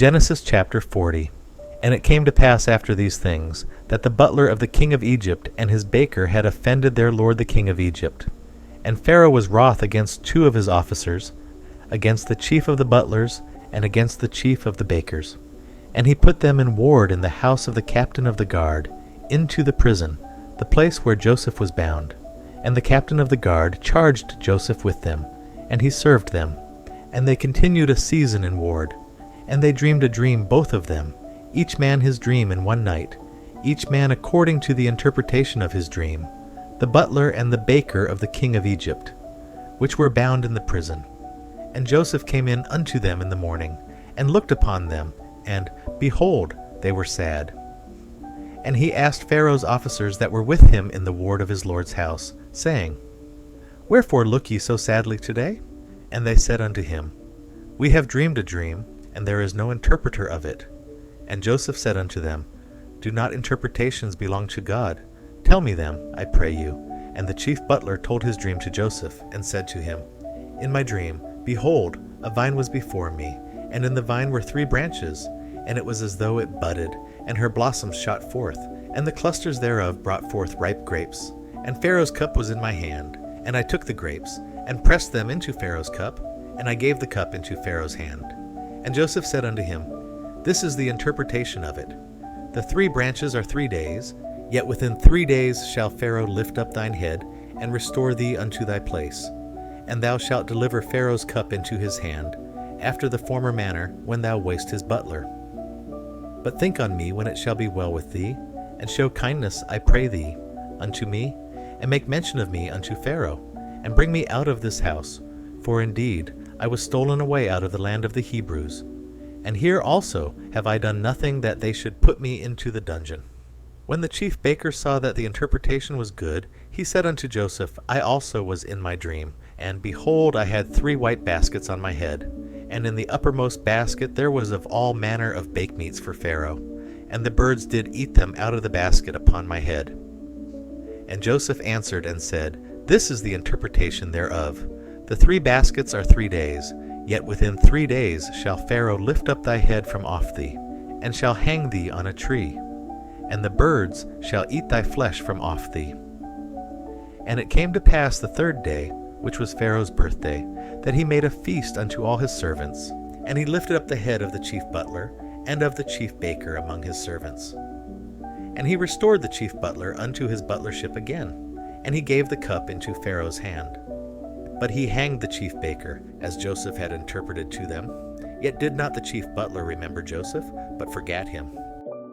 Genesis chapter 40. And it came to pass after these things, that the butler of the king of Egypt and his baker had offended their lord the king of Egypt. And Pharaoh was wroth against two of his officers, against the chief of the butlers, and against the chief of the bakers. And he put them in ward in the house of the captain of the guard, into the prison, the place where Joseph was bound. And the captain of the guard charged Joseph with them, and he served them. And they continued a season in ward. And they dreamed a dream, both of them, each man his dream in one night, each man according to the interpretation of his dream, the butler and the baker of the king of Egypt, which were bound in the prison. And Joseph came in unto them in the morning, and looked upon them, and, behold, they were sad. And he asked Pharaoh's officers that were with him in the ward of his lord's house, saying, Wherefore look ye so sadly today? And they said unto him, We have dreamed a dream, and there is no interpreter of it. And Joseph said unto them, Do not interpretations belong to God? Tell me them, I pray you. And the chief butler told his dream to Joseph, and said to him, In my dream, behold, a vine was before me, and in the vine were 3 branches, and it was as though it budded, and her blossoms shot forth, and the clusters thereof brought forth ripe grapes. And Pharaoh's cup was in my hand, and I took the grapes, and pressed them into Pharaoh's cup, and I gave the cup into Pharaoh's hand. And Joseph said unto him, This is the interpretation of it. The 3 branches are 3 days, yet within 3 days shall Pharaoh lift up thine head, and restore thee unto thy place. And thou shalt deliver Pharaoh's cup into his hand, after the former manner, when thou wast his butler. But think on me when it shall be well with thee, and show kindness, I pray thee, unto me, and make mention of me unto Pharaoh, and bring me out of this house, for indeed I was stolen away out of the land of the Hebrews. And here also have I done nothing that they should put me into the dungeon. When the chief baker saw that the interpretation was good, he said unto Joseph, I also was in my dream, and behold, I had 3 white baskets on my head, and in the uppermost basket there was of all manner of bakemeats for Pharaoh, and the birds did eat them out of the basket upon my head. And Joseph answered and said, This is the interpretation thereof. The 3 baskets are 3 days, yet within 3 days shall Pharaoh lift up thy head from off thee, and shall hang thee on a tree, and the birds shall eat thy flesh from off thee. And it came to pass the 3rd day, which was Pharaoh's birthday, that he made a feast unto all his servants, and he lifted up the head of the chief butler and of the chief baker among his servants. And he restored the chief butler unto his butlership again, and he gave the cup into Pharaoh's hand. But he hanged the chief baker, as Joseph had interpreted to them. Yet did not the chief butler remember Joseph, but forgat him.